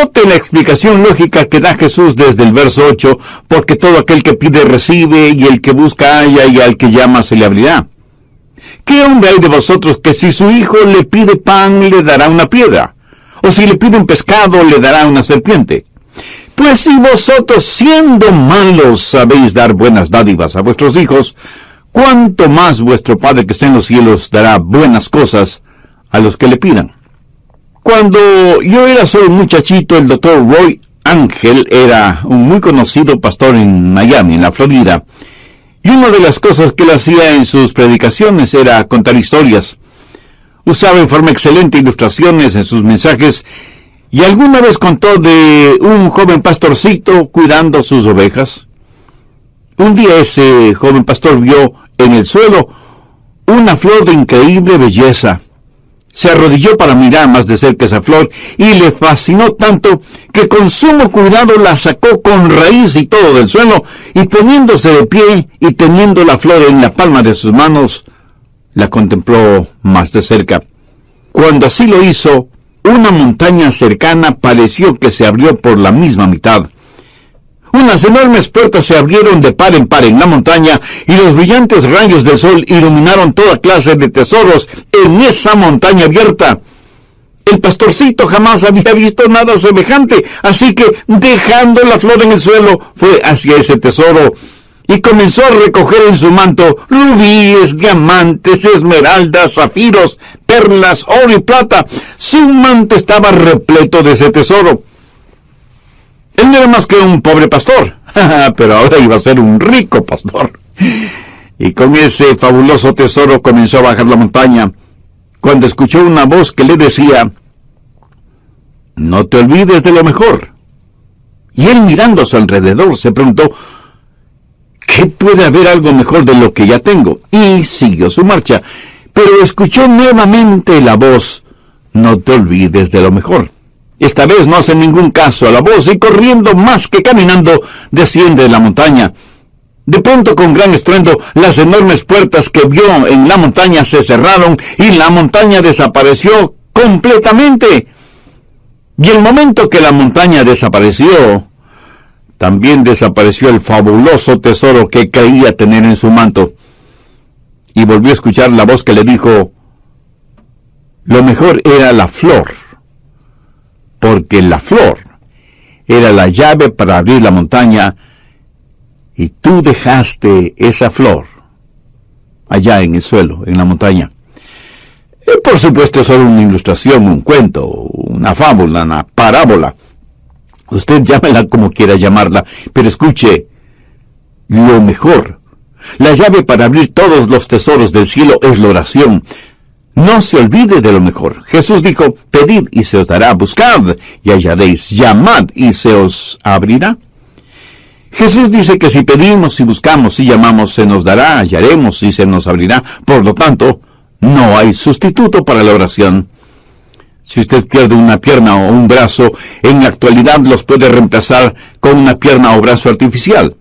Note la explicación lógica que da Jesús desde el verso 8, porque todo aquel que pide recibe, y el que busca halla, y al que llama se le abrirá. ¿Qué hombre hay de vosotros que si su hijo le pide pan, le dará una piedra? ¿O si le pide un pescado, le dará una serpiente? Pues si vosotros, siendo malos, sabéis dar buenas dádivas a vuestros hijos, ¿cuánto más vuestro Padre que está en los cielos dará buenas cosas a los que le pidan? Cuando yo era solo un muchachito, el doctor Roy Ángel era un muy conocido pastor en Miami, en la Florida. Y una de las cosas que él hacía en sus predicaciones era contar historias. Usaba en forma excelente ilustraciones en sus mensajes, y alguna vez contó de un joven pastorcito cuidando sus ovejas. Un día ese joven pastor vio en el suelo una flor de increíble belleza. Se arrodilló para mirar más de cerca esa flor y le fascinó tanto que con sumo cuidado la sacó con raíz y todo del suelo, y poniéndose de pie y teniendo la flor en la palma de sus manos, la contempló más de cerca. Cuando así lo hizo, una montaña cercana pareció que se abrió por la misma mitad. Unas enormes puertas se abrieron de par en par en la montaña, y los brillantes rayos del sol iluminaron toda clase de tesoros en esa montaña abierta. El pastorcito jamás había visto nada semejante, así que, dejando la flor en el suelo, fue hacia ese tesoro y comenzó a recoger en su manto rubíes, diamantes, esmeraldas, zafiros, perlas, oro y plata. Su manto estaba repleto de ese tesoro. Él no era más que un pobre pastor, pero ahora iba a ser un rico pastor. Y con ese fabuloso tesoro comenzó a bajar la montaña, cuando escuchó una voz que le decía: «No te olvides de lo mejor». Y él, mirando a su alrededor, se preguntó: ¿qué puede haber algo mejor de lo que ya tengo? Y siguió su marcha, pero escuchó nuevamente la voz: «No te olvides de lo mejor». Esta vez no hace ningún caso a la voz, y corriendo más que caminando, desciende de la montaña. De pronto, con gran estruendo, las enormes puertas que vio en la montaña se cerraron, y la montaña desapareció completamente. Y el momento que la montaña desapareció, también desapareció el fabuloso tesoro que creía tener en su manto. Y volvió a escuchar la voz que le dijo: lo mejor era la flor, porque la flor era la llave para abrir la montaña, y tú dejaste esa flor allá en el suelo, en la montaña. Por supuesto, es solo una ilustración, un cuento, una fábula, una parábola. Usted llámela como quiera llamarla, pero escuche, lo mejor, la llave para abrir todos los tesoros del cielo es la oración. No se olvide de lo mejor. Jesús dijo: pedid y se os dará, buscad y hallaréis, llamad y se os abrirá. Jesús dice que si pedimos, si buscamos, si llamamos, se nos dará, hallaremos y se nos abrirá. Por lo tanto, no hay sustituto para la oración. Si usted pierde una pierna o un brazo, en la actualidad los puede reemplazar con una pierna o brazo artificial.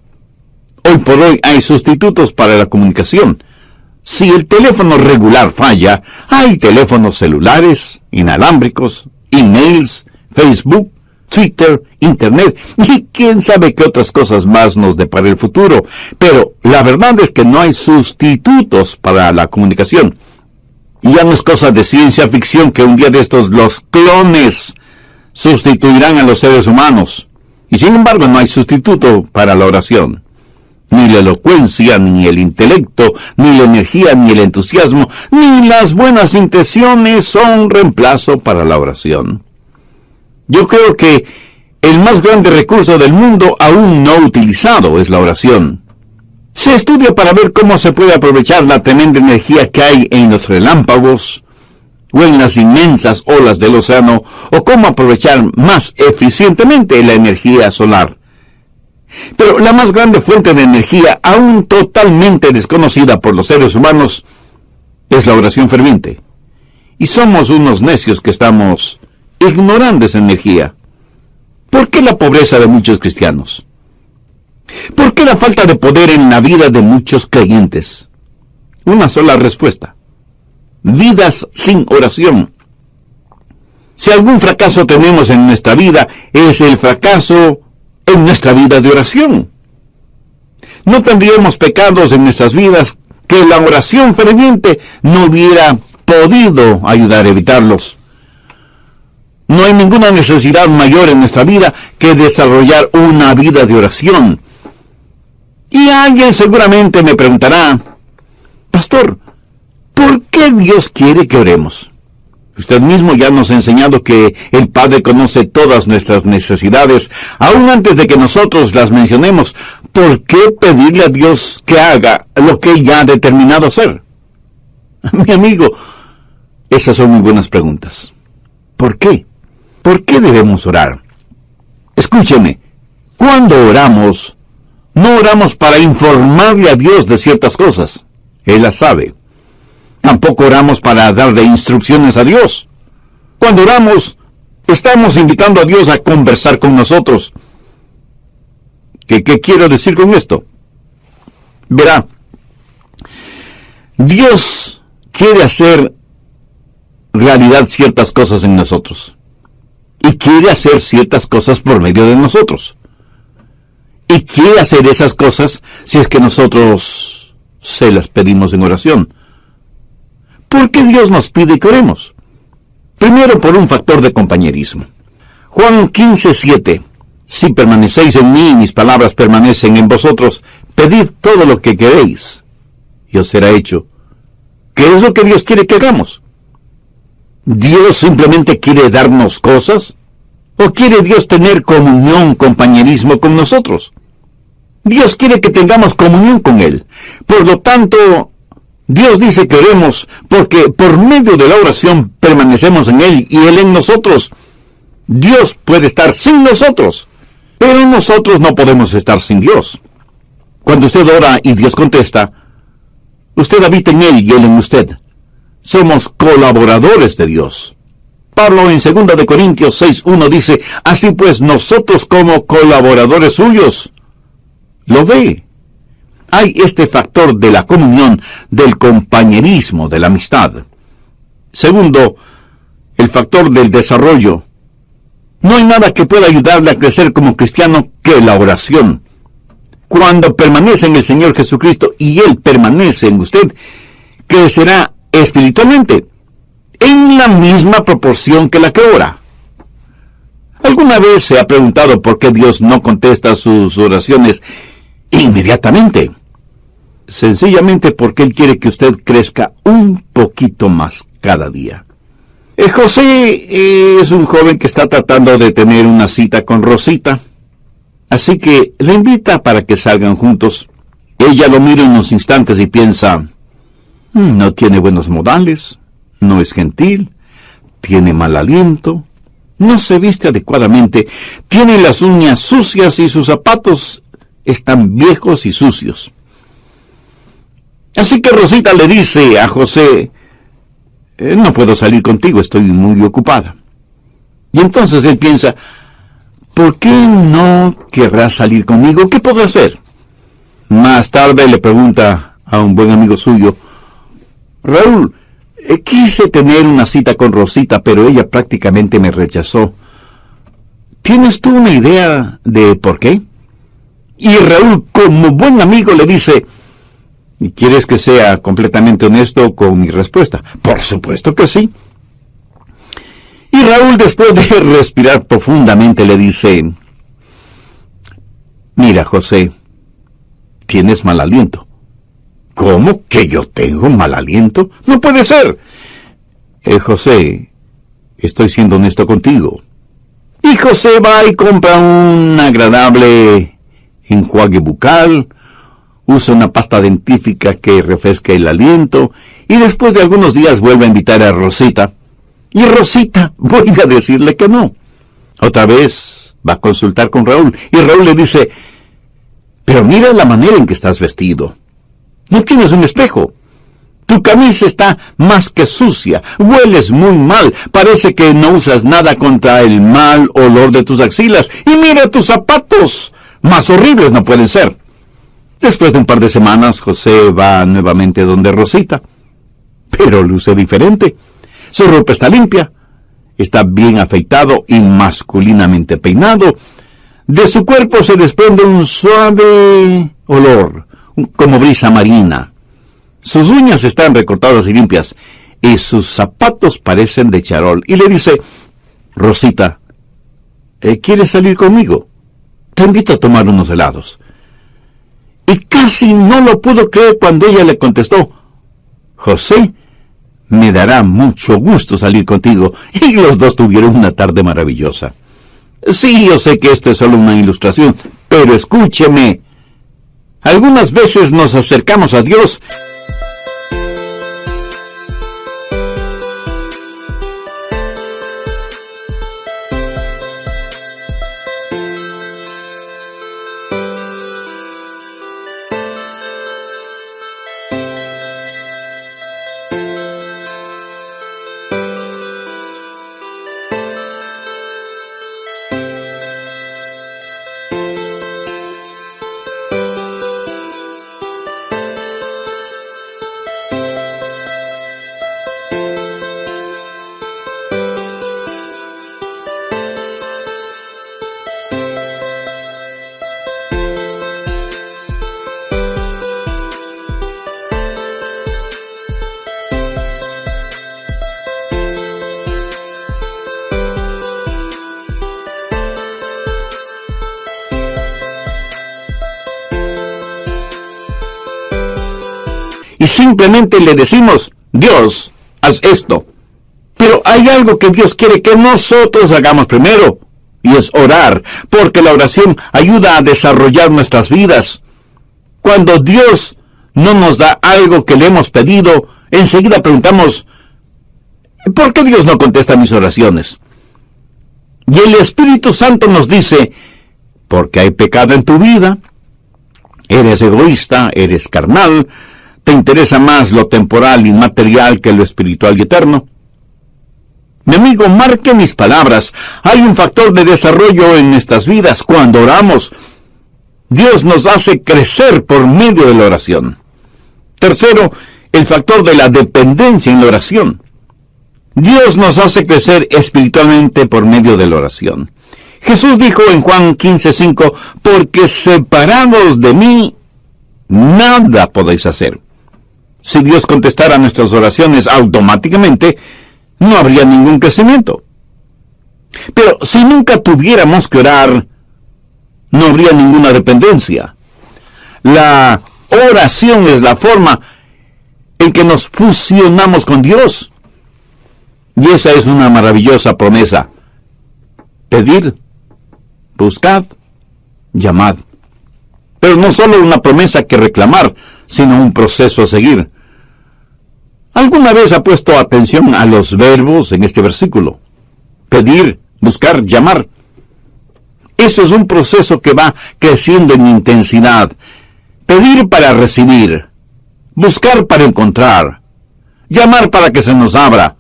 Hoy por hoy hay sustitutos para la comunicación. Si el teléfono regular falla, hay teléfonos celulares, inalámbricos, emails, Facebook, Twitter, Internet, y quién sabe qué otras cosas más nos depara el futuro. Pero la verdad es que no hay sustitutos para la comunicación. Y ya no es cosa de ciencia ficción que un día de estos los clones sustituirán a los seres humanos. Y sin embargo no hay sustituto para la oración. Ni la elocuencia, ni el intelecto, ni la energía, ni el entusiasmo, ni las buenas intenciones son reemplazo para la oración. Yo creo que el más grande recurso del mundo aún no utilizado es la oración. Se estudia para ver cómo se puede aprovechar la tremenda energía que hay en los relámpagos o en las inmensas olas del océano, o cómo aprovechar más eficientemente la energía solar. Pero la más grande fuente de energía, aún totalmente desconocida por los seres humanos, es la oración ferviente. Y somos unos necios que estamos ignorando esa energía. ¿Por qué la pobreza de muchos cristianos? ¿Por qué la falta de poder en la vida de muchos creyentes? Una sola respuesta: vidas sin oración. Si algún fracaso tenemos en nuestra vida, es el fracaso en nuestra vida de oración. No tendríamos pecados en nuestras vidas que la oración ferviente no hubiera podido ayudar a evitarlos. No hay ninguna necesidad mayor en nuestra vida que desarrollar una vida de oración. Y alguien seguramente me preguntará, pastor, ¿por qué Dios quiere que oremos? Usted mismo ya nos ha enseñado que el Padre conoce todas nuestras necesidades, aún antes de que nosotros las mencionemos. ¿Por qué pedirle a Dios que haga lo que Él ya ha determinado hacer? Mi amigo, esas son muy buenas preguntas. ¿Por qué? ¿Por qué debemos orar? Escúcheme, cuando oramos, no oramos para informarle a Dios de ciertas cosas. Él las sabe. Tampoco oramos para darle instrucciones a Dios. Cuando oramos, estamos invitando a Dios a conversar con nosotros. ¿Qué quiero decir con esto? Verá, Dios quiere hacer realidad ciertas cosas en nosotros. Y quiere hacer ciertas cosas por medio de nosotros. Y quiere hacer esas cosas si es que nosotros se las pedimos en oración. ¿Por qué Dios nos pide que oremos? Primero, por un factor de compañerismo. Juan 15:7. Si permanecéis en mí y mis palabras permanecen en vosotros, pedid todo lo que queréis, y os será hecho. ¿Qué es lo que Dios quiere que hagamos? ¿Dios simplemente quiere darnos cosas? ¿O quiere Dios tener comunión, compañerismo con nosotros? Dios quiere que tengamos comunión con Él. Por lo tanto, Dios dice que oremos porque por medio de la oración permanecemos en Él y Él en nosotros. Dios puede estar sin nosotros, pero nosotros no podemos estar sin Dios. Cuando usted ora y Dios contesta, usted habita en Él y Él en usted. Somos colaboradores de Dios. Pablo en 2 de Corintios 6:1 dice, así pues nosotros como colaboradores suyos. ¿Lo ve? Hay este factor de la comunión, del compañerismo, de la amistad. Segundo, el factor del desarrollo. No hay nada que pueda ayudarle a crecer como cristiano que la oración. Cuando permanece en el Señor Jesucristo y Él permanece en usted, crecerá espiritualmente en la misma proporción que la que ora. ¿Alguna vez se ha preguntado por qué Dios no contesta sus oraciones inmediatamente? Sencillamente porque Él quiere que usted crezca un poquito más cada día. José es un joven que está tratando de tener una cita con Rosita, así que le invita para que salgan juntos. Ella lo mira unos instantes y piensa, no tiene buenos modales, no es gentil, tiene mal aliento, no se viste adecuadamente, tiene las uñas sucias y sus zapatos están viejos y sucios. Así que Rosita le dice a José, no puedo salir contigo, estoy muy ocupada. Y entonces él piensa, ¿por qué no querrás salir conmigo? ¿Qué podrá hacer? Más tarde le pregunta a un buen amigo suyo, Raúl, quise tener una cita con Rosita, pero ella prácticamente me rechazó. ¿Tienes tú una idea de por qué? Y Raúl, como buen amigo, le dice, ¿quieres que sea completamente honesto con mi respuesta? Por supuesto que sí. Y Raúl, después de respirar profundamente, le dice, mira, José, tienes mal aliento. ¿Cómo que yo tengo mal aliento? No puede ser. José, estoy siendo honesto contigo. Y José va y compra un agradable enjuague bucal, usa una pasta dentífrica que refresca el aliento, y después de algunos días vuelve a invitar a Rosita, y Rosita vuelve a decirle que no. Otra vez va a consultar con Raúl, y Raúl le dice, pero mira la manera en que estás vestido. No tienes un espejo. Tu camisa está más que sucia, hueles muy mal, parece que no usas nada contra el mal olor de tus axilas, y mira tus zapatos, más horribles no pueden ser. Después de un par de semanas, José va nuevamente donde Rosita, pero luce diferente. Su ropa está limpia, está bien afeitado y masculinamente peinado. De su cuerpo se desprende un suave olor, como brisa marina. Sus uñas están recortadas y limpias, y sus zapatos parecen de charol. Y le dice: Rosita, ¿quieres salir conmigo? Te invito a tomar unos helados. Y casi no lo pudo creer cuando ella le contestó: José, me dará mucho gusto salir contigo. Y los dos tuvieron una tarde maravillosa. Sí, yo sé que esto es solo una ilustración, pero escúcheme. Algunas veces nos acercamos a Dios y simplemente le decimos: Dios, haz esto. Pero hay algo que Dios quiere que nosotros hagamos primero, y es orar, porque la oración ayuda a desarrollar nuestras vidas. Cuando Dios no nos da algo que le hemos pedido, enseguida preguntamos: ¿por qué Dios no contesta mis oraciones? Y el Espíritu Santo nos dice: porque hay pecado en tu vida, eres egoísta, eres carnal, te interesa más lo temporal y material que lo espiritual y eterno. Mi amigo, marque mis palabras. Hay un factor de desarrollo en nuestras vidas cuando oramos. Dios nos hace crecer por medio de la oración. Tercero, el factor de la dependencia en la oración. Dios nos hace crecer espiritualmente por medio de la oración. Jesús dijo en Juan 15:5, porque separados de mí, nada podéis hacer. Si Dios contestara nuestras oraciones automáticamente, no habría ningún crecimiento. Pero si nunca tuviéramos que orar, no habría ninguna dependencia. La oración es la forma en que nos fusionamos con Dios. Y esa es una maravillosa promesa. Pedir, buscad, llamad. Pero no solo una promesa que reclamar, sino un proceso a seguir. ¿Alguna vez ha puesto atención a los verbos en este versículo? Pedir, buscar, llamar. Eso es un proceso que va creciendo en intensidad. Pedir para recibir, buscar para encontrar, llamar para que se nos abra.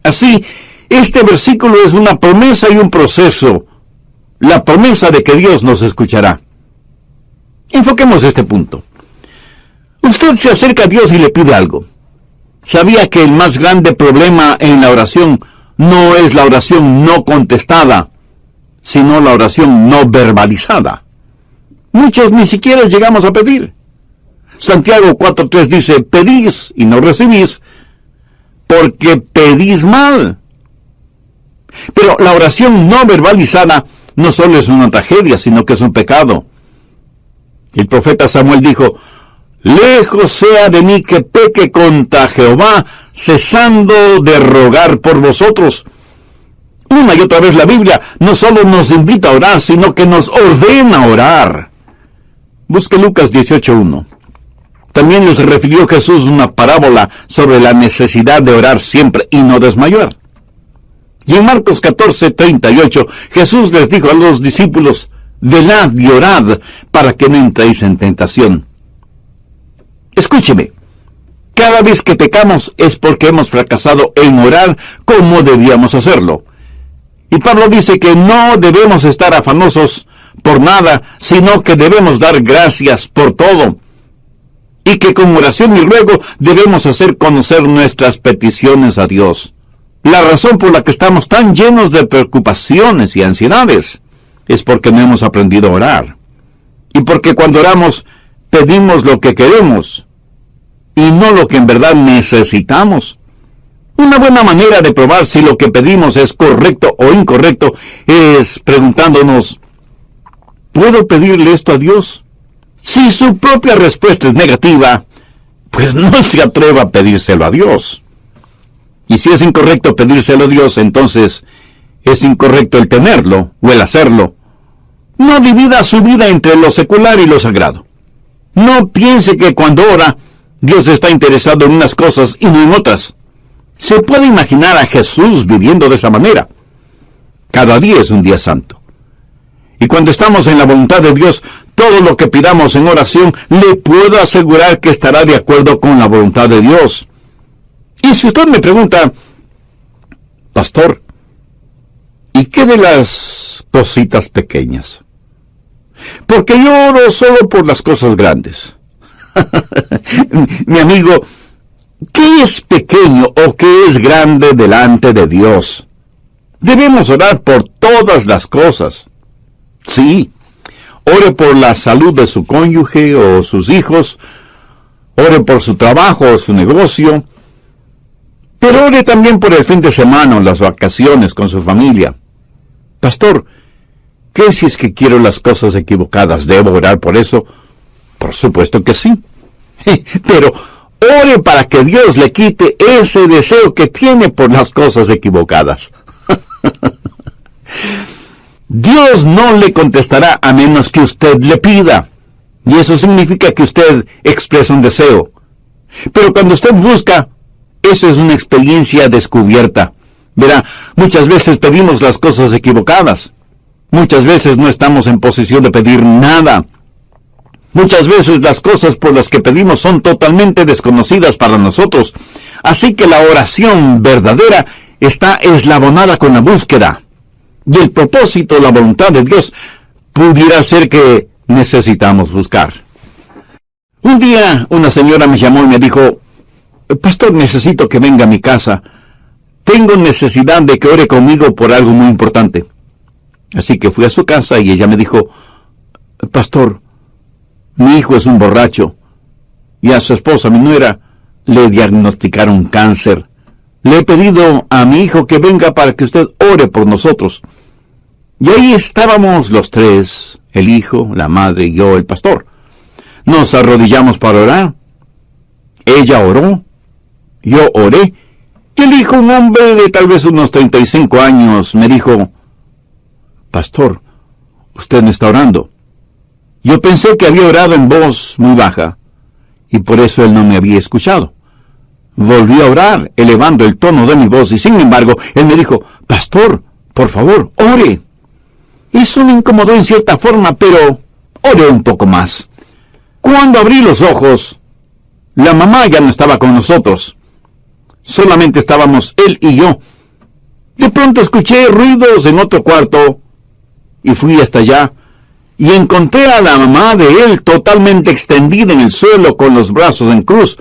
Así, este versículo es una promesa y un proceso. La promesa de que Dios nos escuchará. Enfoquemos este punto. Usted se acerca a Dios y le pide algo. ¿Sabía que el más grande problema en la oración no es la oración no contestada, sino la oración no verbalizada? Muchos ni siquiera llegamos a pedir. Santiago 4:3 dice: pedís y no recibís, porque pedís mal. Pero la oración no verbalizada no solo es una tragedia, sino que es un pecado. El profeta Samuel dijo: lejos sea de mí que peque contra Jehová, cesando de rogar por vosotros. Una y otra vez la Biblia no solo nos invita a orar, sino que nos ordena orar. Busque Lucas 18:1. También les refirió Jesús una parábola sobre la necesidad de orar siempre y no desmayar. Y en Marcos 14:38, Jesús les dijo a los discípulos: velad y orad para que no entréis en tentación. Escúcheme, cada vez que pecamos es porque hemos fracasado en orar como debíamos hacerlo. Y Pablo dice que no debemos estar afanosos por nada, sino que debemos dar gracias por todo. Y que con oración y ruego debemos hacer conocer nuestras peticiones a Dios. La razón por la que estamos tan llenos de preocupaciones y ansiedades es porque no hemos aprendido a orar. Y porque cuando oramos, pedimos lo que queremos y no lo que en verdad necesitamos. Una buena manera de probar si lo que pedimos es correcto o incorrecto es preguntándonos, ¿puedo pedirle esto a Dios? Si su propia respuesta es negativa, pues no se atreva a pedírselo a Dios. Y si es incorrecto pedírselo a Dios, entonces es incorrecto el tenerlo o el hacerlo. No divida su vida entre lo secular y lo sagrado. No piense que cuando ora, Dios está interesado en unas cosas y no en otras. Se puede imaginar a Jesús viviendo de esa manera. Cada día es un día santo. Y cuando estamos en la voluntad de Dios, todo lo que pidamos en oración, le puedo asegurar que estará de acuerdo con la voluntad de Dios. Y si usted me pregunta, pastor, ¿y qué de las cositas pequeñas? Porque yo oro solo por las cosas grandes. Mi amigo, ¿qué es pequeño o qué es grande delante de Dios? Debemos orar por todas las cosas. Sí, ore por la salud de su cónyuge o sus hijos, ore por su trabajo o su negocio, pero ore también por el fin de semana o las vacaciones con su familia. Pastor, ¿qué si es que quiero las cosas equivocadas? ¿Debo orar por eso? Por supuesto que sí. Pero ore para que Dios le quite ese deseo que tiene por las cosas equivocadas. Dios no le contestará a menos que usted le pida. Y eso significa que usted expresa un deseo. Pero cuando usted busca, eso es una experiencia descubierta. Verá, muchas veces pedimos las cosas equivocadas. Muchas veces no estamos en posición de pedir nada. Muchas veces las cosas por las que pedimos son totalmente desconocidas para nosotros. Así que la oración verdadera está eslabonada con la búsqueda. Y el propósito, la voluntad de Dios, pudiera ser que necesitamos buscar. Un día una señora me llamó y me dijo, pastor, necesito que venga a mi casa. Tengo necesidad de que ore conmigo por algo muy importante. Así que fui a su casa y ella me dijo, pastor, mi hijo es un borracho y a su esposa, mi nuera, le diagnosticaron cáncer. Le he pedido a mi hijo que venga para que usted ore por nosotros. Y ahí estábamos los tres, el hijo, la madre y yo, el pastor. Nos arrodillamos para orar. Ella oró, yo oré, y el hijo, un hombre de tal vez unos 35 años, me dijo, pastor, usted no está orando. Yo pensé que había orado en voz muy baja, y por eso él no me había escuchado. Volví a orar, elevando el tono de mi voz, y sin embargo, él me dijo, pastor, por favor, ore. Eso me incomodó en cierta forma, pero oré un poco más. Cuando abrí los ojos, la mamá ya no estaba con nosotros. Solamente estábamos él y yo. De pronto escuché ruidos en otro cuarto, y fui hasta allá, y encontré a la mamá de él totalmente extendida en el suelo con los brazos en cruz,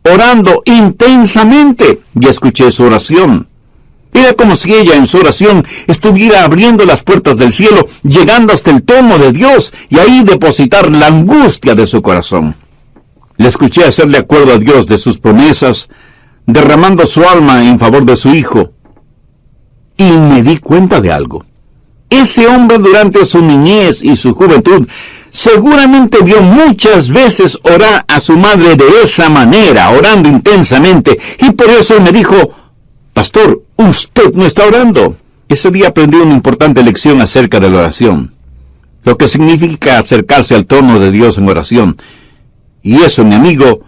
orando intensamente, y escuché su oración. Era como si ella en su oración estuviera abriendo las puertas del cielo, llegando hasta el trono de Dios, y ahí depositar la angustia de su corazón. Le escuché hacerle acuerdo a Dios de sus promesas, derramando su alma en favor de su hijo. Y me di cuenta de algo. Ese hombre durante su niñez y su juventud seguramente vio muchas veces orar a su madre de esa manera, orando intensamente, y por eso me dijo, pastor, usted no está orando. Ese día aprendí una importante lección acerca de la oración, lo que significa acercarse al trono de Dios en oración. Y eso, mi amigo,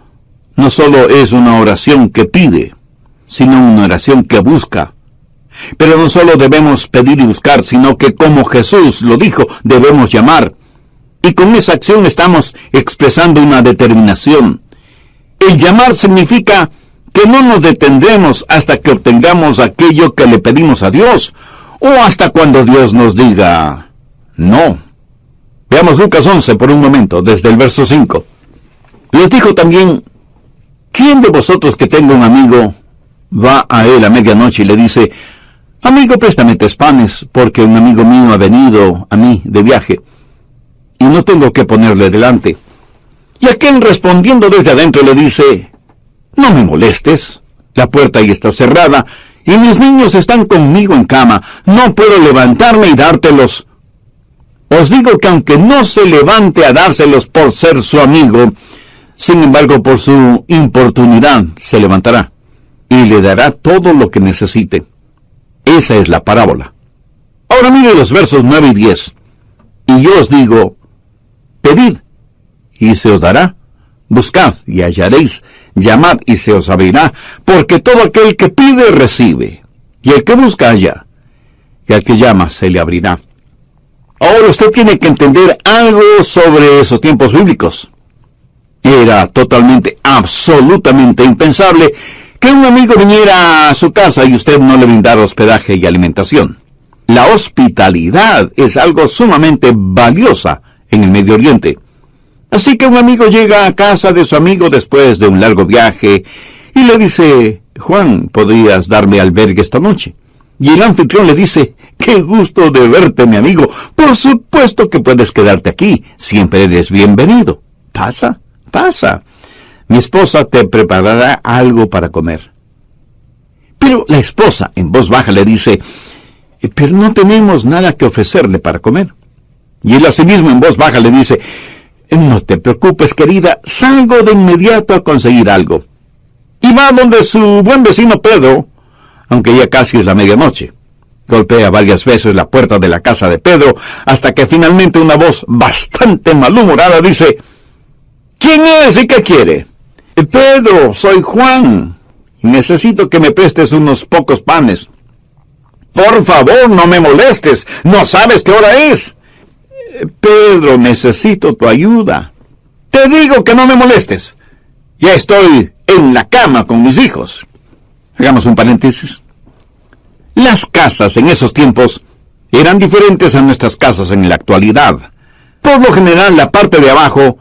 no solo es una oración que pide, sino una oración que busca. Pero no solo debemos pedir y buscar, sino que como Jesús lo dijo, debemos llamar. Y con esa acción estamos expresando una determinación. El llamar significa que no nos detendremos hasta que obtengamos aquello que le pedimos a Dios, o hasta cuando Dios nos diga no. Veamos Lucas 11 por un momento, desde el verso 5. Les dijo también, ¿quién de vosotros que tenga un amigo va a él a medianoche y le dice: amigo, préstame 3 panes, porque un amigo mío ha venido a mí de viaje, y no tengo que ponerle delante. Y aquel, respondiendo desde adentro, le dice: no me molestes, la puerta ahí está cerrada, y mis niños están conmigo en cama, no puedo levantarme y dártelos. Os digo que aunque no se levante a dárselos por ser su amigo, sin embargo por su importunidad se levantará, y le dará todo lo que necesite. Esa es la parábola. Ahora mire los versos 9 y 10. Y yo os digo: pedid, y se os dará; buscad, y hallaréis; llamad, y se os abrirá. Porque todo aquel que pide, recibe; y el que busca, halla; y al que llama, se le abrirá. Ahora usted tiene que entender algo sobre esos tiempos bíblicos. Era totalmente, absolutamente impensable que un amigo viniera a su casa y usted no le brindara hospedaje y alimentación. La hospitalidad es algo sumamente valiosa en el Medio Oriente. Así que un amigo llega a casa de su amigo después de un largo viaje y le dice: Juan, ¿podrías darme albergue esta noche? Y el anfitrión le dice: qué gusto de verte, mi amigo. Por supuesto que puedes quedarte aquí. Siempre eres bienvenido. Pasa, pasa. Mi esposa te preparará algo para comer. Pero la esposa, en voz baja, le dice: pero no tenemos nada que ofrecerle para comer. Y él asimismo, en voz baja, le dice: no te preocupes, querida, salgo de inmediato a conseguir algo. Y va donde su buen vecino Pedro, aunque ya casi es la medianoche. Golpea varias veces la puerta de la casa de Pedro, hasta que finalmente una voz bastante malhumorada dice: ¿quién es y qué quiere? Pedro, soy Juan, y necesito que me prestes unos pocos panes. Por favor, no me molestes, ¿no sabes qué hora es? Pedro, necesito tu ayuda. Te digo que no me molestes. Ya estoy en la cama con mis hijos. Hagamos un paréntesis. Las casas en esos tiempos eran diferentes a nuestras casas en la actualidad. Por lo general, la parte de abajo,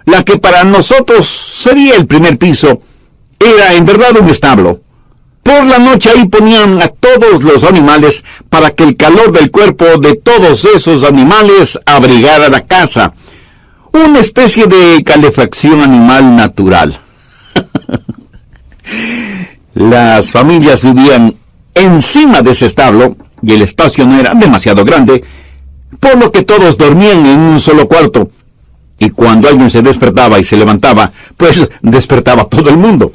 la que para nosotros sería el primer piso, era en verdad un establo. Por la noche ahí ponían a todos los animales para que el calor del cuerpo de todos esos animales abrigara la casa. Una especie de calefacción animal natural. Las familias vivían encima de ese establo y el espacio no era demasiado grande, por lo que todos dormían en un solo cuarto. Y cuando alguien se despertaba y se levantaba, pues despertaba todo el mundo.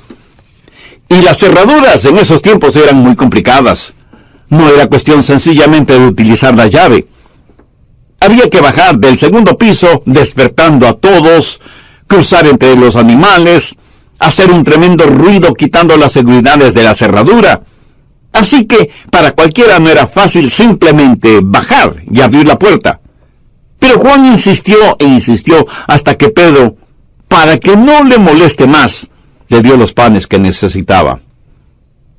Y las cerraduras en esos tiempos eran muy complicadas. No era cuestión sencillamente de utilizar la llave. Había que bajar del segundo piso, despertando a todos, cruzar entre los animales, hacer un tremendo ruido quitando las seguridades de la cerradura. Así que para cualquiera no era fácil simplemente bajar y abrir la puerta. Pero Juan insistió e insistió hasta que Pedro, para que no le moleste más, le dio los panes que necesitaba.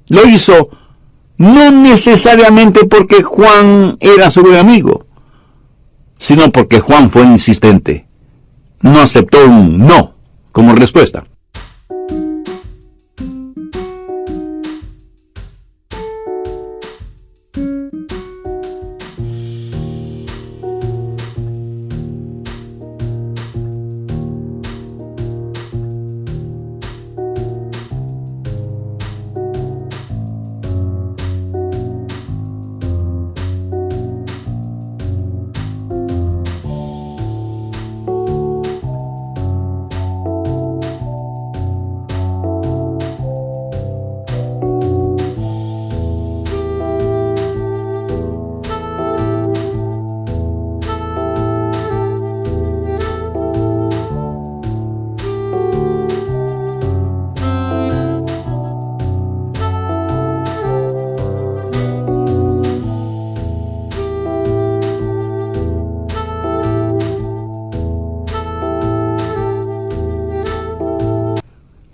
Lo hizo no necesariamente porque Juan era su buen amigo, sino porque Juan fue insistente. No aceptó un no como respuesta.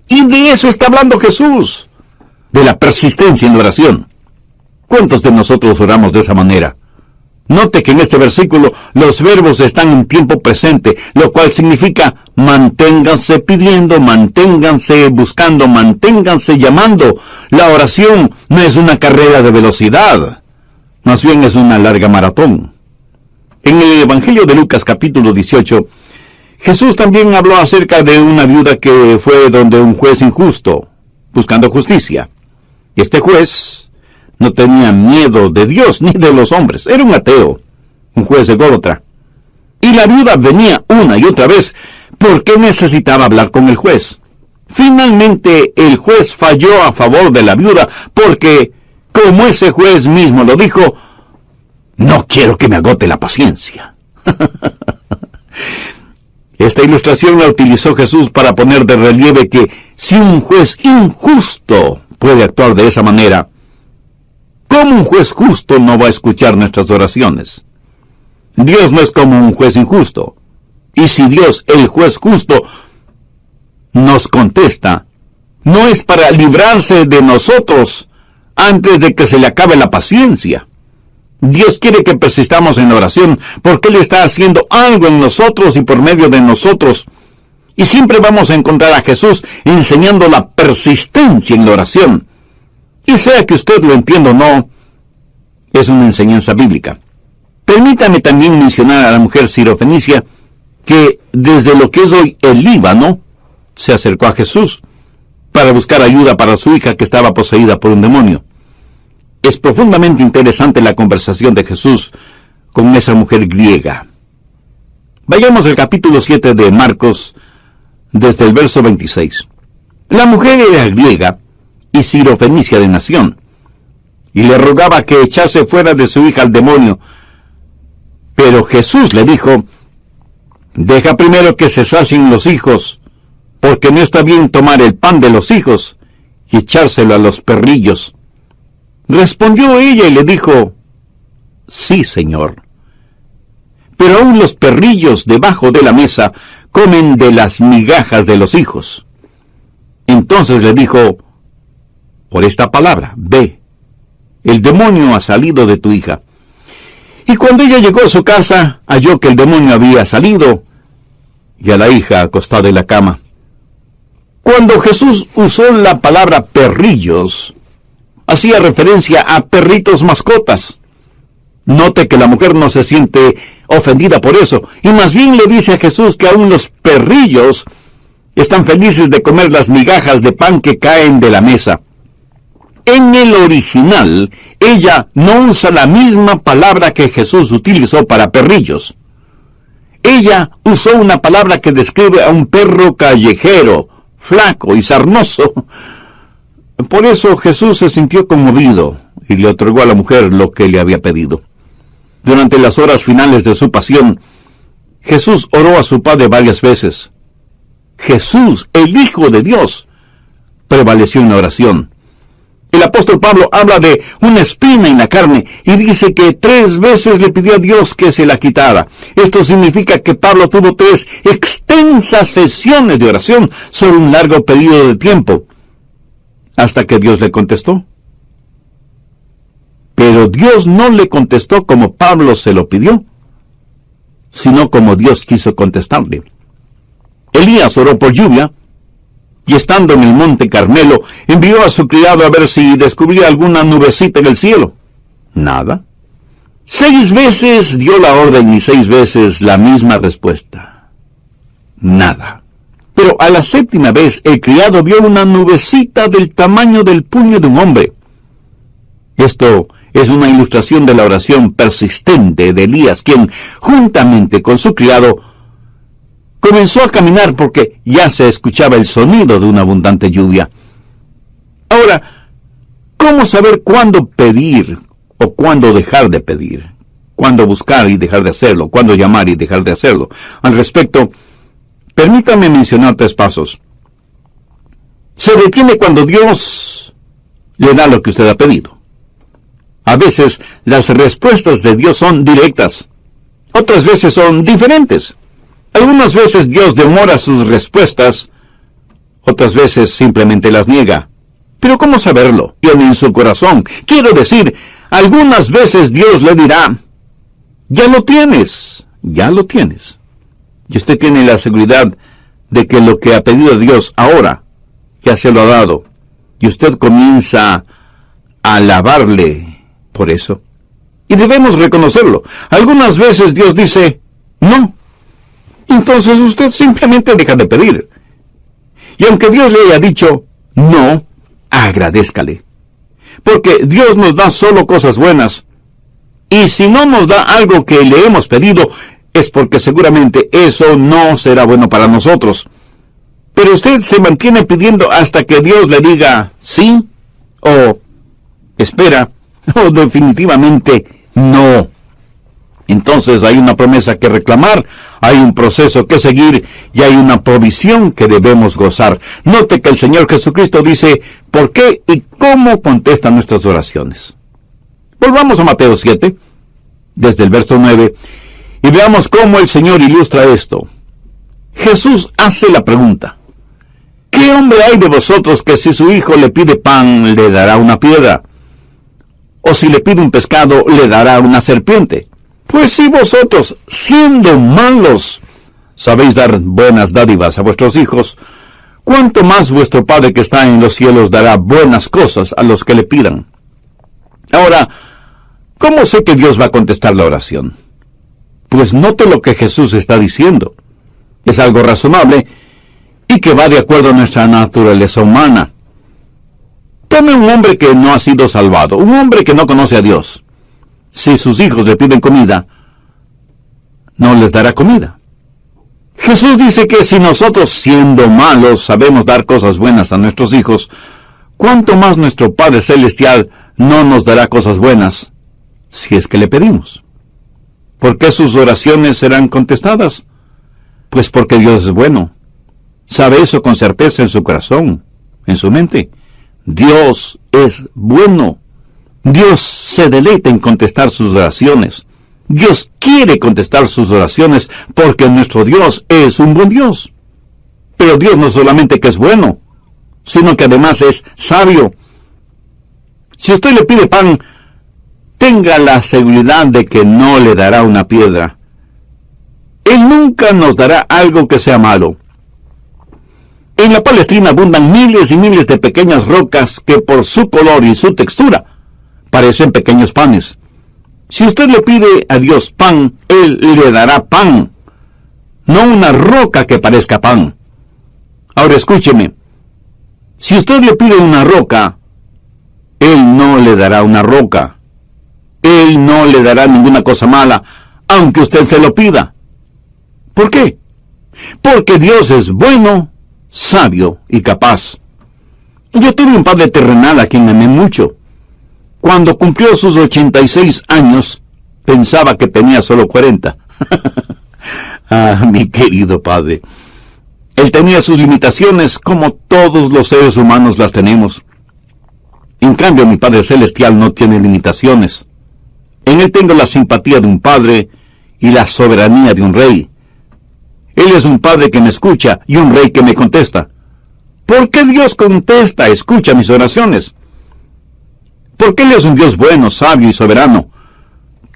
Y de eso está hablando Jesús, de la persistencia en la oración. ¿Cuántos de nosotros oramos de esa manera? Note que en este versículo los verbos están en tiempo presente, lo cual significa manténganse pidiendo, manténganse buscando, manténganse llamando. La oración no es una carrera de velocidad, más bien es una larga maratón. En el Evangelio de Lucas capítulo 18, Jesús también habló acerca de una viuda que fue donde un juez injusto, buscando justicia. Este juez no tenía miedo de Dios ni de los hombres. Era un ateo, un juez ególatra. Y la viuda venía una y otra vez porque necesitaba hablar con el juez. Finalmente el juez falló a favor de la viuda porque, como ese juez mismo lo dijo, no quiero que me agote la paciencia. Esta ilustración la utilizó Jesús para poner de relieve que si un juez injusto puede actuar de esa manera, ¿cómo un juez justo no va a escuchar nuestras oraciones? Dios no es como un juez injusto. Y si Dios, el juez justo, nos contesta, no es para librarse de nosotros antes de que se le acabe la paciencia. Dios quiere que persistamos en la oración porque Él está haciendo algo en nosotros y por medio de nosotros. Y siempre vamos a encontrar a Jesús enseñando la persistencia en la oración. Y sea que usted lo entienda o no, es una enseñanza bíblica. Permítame también mencionar a la mujer sirofenicia que desde lo que es hoy el Líbano se acercó a Jesús para buscar ayuda para su hija que estaba poseída por un demonio. Es profundamente interesante la conversación de Jesús con esa mujer griega. Vayamos al capítulo 7 de Marcos, desde el verso 26. La mujer era griega y sirofenicia de nación, y le rogaba que echase fuera de su hija al demonio. Pero Jesús le dijo, deja primero que se sacien los hijos, porque no está bien tomar el pan de los hijos y echárselo a los perrillos. Respondió ella y le dijo, sí, Señor. Pero aún los perrillos debajo de la mesa comen de las migajas de los hijos. Entonces le dijo, por esta palabra, ve, el demonio ha salido de tu hija. Y cuando ella llegó a su casa, halló que el demonio había salido y a la hija acostada en la cama. Cuando Jesús usó la palabra perrillos, hacía referencia a perritos mascotas. Note que la mujer no se siente ofendida por eso, y más bien le dice a Jesús que aún los perrillos están felices de comer las migajas de pan que caen de la mesa. En el original, ella no usa la misma palabra que Jesús utilizó para perrillos. Ella usó una palabra que describe a un perro callejero, flaco y sarnoso. Por eso Jesús se sintió conmovido y le otorgó a la mujer lo que le había pedido. Durante las horas finales de su pasión, Jesús oró a su Padre varias veces. Jesús, el Hijo de Dios, prevaleció en la oración. El apóstol Pablo habla de una espina en la carne y dice que 3 veces le pidió a Dios que se la quitara. Esto significa que Pablo tuvo 3 extensas sesiones de oración sobre un largo periodo de tiempo, hasta que Dios le contestó. Pero Dios no le contestó como Pablo se lo pidió, sino como Dios quiso contestarle. Elías oró por lluvia, y estando en el monte Carmelo, envió a su criado a ver si descubría alguna nubecita en el cielo. Nada. 6 veces dio la orden y 6 veces la misma respuesta. Nada. Pero a la 7ª vez el criado vio una nubecita del tamaño del puño de un hombre. Esto es una ilustración de la oración persistente de Elías, quien, juntamente con su criado, comenzó a caminar porque ya se escuchaba el sonido de una abundante lluvia. Ahora, ¿cómo saber cuándo pedir o cuándo dejar de pedir? ¿Cuándo buscar y dejar de hacerlo? ¿Cuándo llamar y dejar de hacerlo? Al respecto, permítame mencionar 3 pasos. Se detiene cuando Dios le da lo que usted ha pedido. A veces las respuestas de Dios son directas. Otras veces son diferentes. Algunas veces Dios demora sus respuestas, otras veces simplemente las niega. Pero ¿cómo saberlo? Tiene en su corazón. Quiero decir, algunas veces Dios le dirá, Ya lo tienes, ya lo tienes. Y usted tiene la seguridad de que lo que ha pedido a Dios ahora, ya se lo ha dado. Y usted comienza a alabarle por eso. Y debemos reconocerlo. Algunas veces Dios dice, no. Entonces usted simplemente deja de pedir. Y aunque Dios le haya dicho, no, agradézcale. Porque Dios nos da solo cosas buenas. Y si no nos da algo que le hemos pedido, es porque seguramente eso no será bueno para nosotros. Pero usted se mantiene pidiendo hasta que Dios le diga sí, o espera, o definitivamente no. Entonces hay una promesa que reclamar, hay un proceso que seguir y hay una provisión que debemos gozar. Note que el Señor Jesucristo dice por qué y cómo contesta nuestras oraciones. Volvamos a Mateo 7, desde el verso 9, y veamos cómo el Señor ilustra esto. Jesús hace la pregunta: ¿qué hombre hay de vosotros que si su hijo le pide pan, le dará una piedra? ¿O si le pide un pescado, le dará una serpiente? Pues si vosotros, siendo malos, sabéis dar buenas dádivas a vuestros hijos, ¿cuánto más vuestro Padre que está en los cielos dará buenas cosas a los que le pidan? Ahora, ¿cómo sé que Dios va a contestar la oración? Pues note lo que Jesús está diciendo. Es algo razonable y que va de acuerdo a nuestra naturaleza humana. Tome un hombre que no ha sido salvado, un hombre que no conoce a Dios. Si sus hijos le piden comida, no les dará comida. Jesús dice que si nosotros, siendo malos, sabemos dar cosas buenas a nuestros hijos, ¿cuánto más nuestro Padre Celestial no nos dará cosas buenas si es que le pedimos? ¿Por qué sus oraciones serán contestadas? Pues porque Dios es bueno. Sabe eso con certeza en su corazón, en su mente. Dios es bueno. Dios se deleita en contestar sus oraciones. Dios quiere contestar sus oraciones porque nuestro Dios es un buen Dios. Pero Dios no solamente que es bueno, sino que además es sabio. Si usted le pide pan, tenga la seguridad de que no le dará una piedra. Él nunca nos dará algo que sea malo. En la Palestina abundan miles y miles de pequeñas rocas que por su color y su textura parecen pequeños panes. Si usted le pide a Dios pan, Él le dará pan, no una roca que parezca pan. Ahora escúcheme, si usted le pide una roca, Él no le dará una roca. Él no le dará ninguna cosa mala, aunque usted se lo pida. ¿Por qué? Porque Dios es bueno, sabio y capaz. Yo tuve un padre terrenal a quien amé mucho. Cuando cumplió sus 86 años, pensaba que tenía solo 40. Mi querido padre. Él tenía sus limitaciones como todos los seres humanos las tenemos. En cambio, mi Padre Celestial no tiene limitaciones. En Él tengo la simpatía de un padre y la soberanía de un rey. Él es un padre que me escucha y un rey que me contesta. ¿Por qué Dios contesta, escucha mis oraciones? Porque Él es un Dios bueno, sabio y soberano.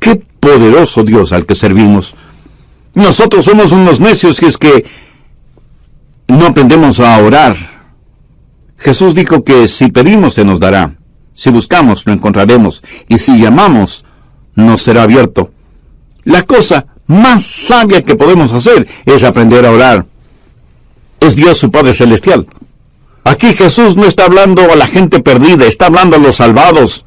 ¡Qué poderoso Dios al que servimos! Nosotros somos unos necios si es que no aprendemos a orar. Jesús dijo que si pedimos se nos dará, si buscamos lo encontraremos, y si llamamos nos será abierto. La cosa más sabia que podemos hacer es aprender a orar. Es Dios su Padre Celestial. Aquí Jesús no está hablando a la gente perdida, está hablando a los salvados.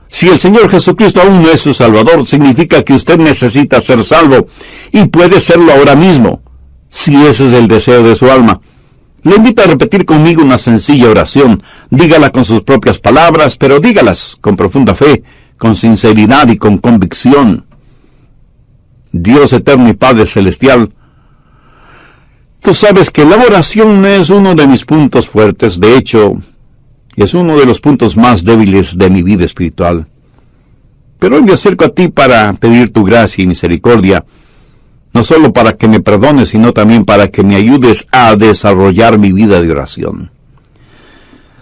Si el Señor Jesucristo aún no es su Salvador, significa que usted necesita ser salvo, y puede serlo ahora mismo, si ese es el deseo de su alma. Le invito a repetir conmigo una sencilla oración. Dígala con sus propias palabras, pero dígalas con profunda fe, con sinceridad y con convicción. Dios eterno y Padre Celestial, tú sabes que la oración no es uno de mis puntos fuertes, de hecho, es uno de los puntos más débiles de mi vida espiritual. Pero hoy me acerco a ti para pedir tu gracia y misericordia, no solo para que me perdones, sino también para que me ayudes a desarrollar mi vida de oración.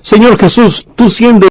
Señor Jesús, tú siendo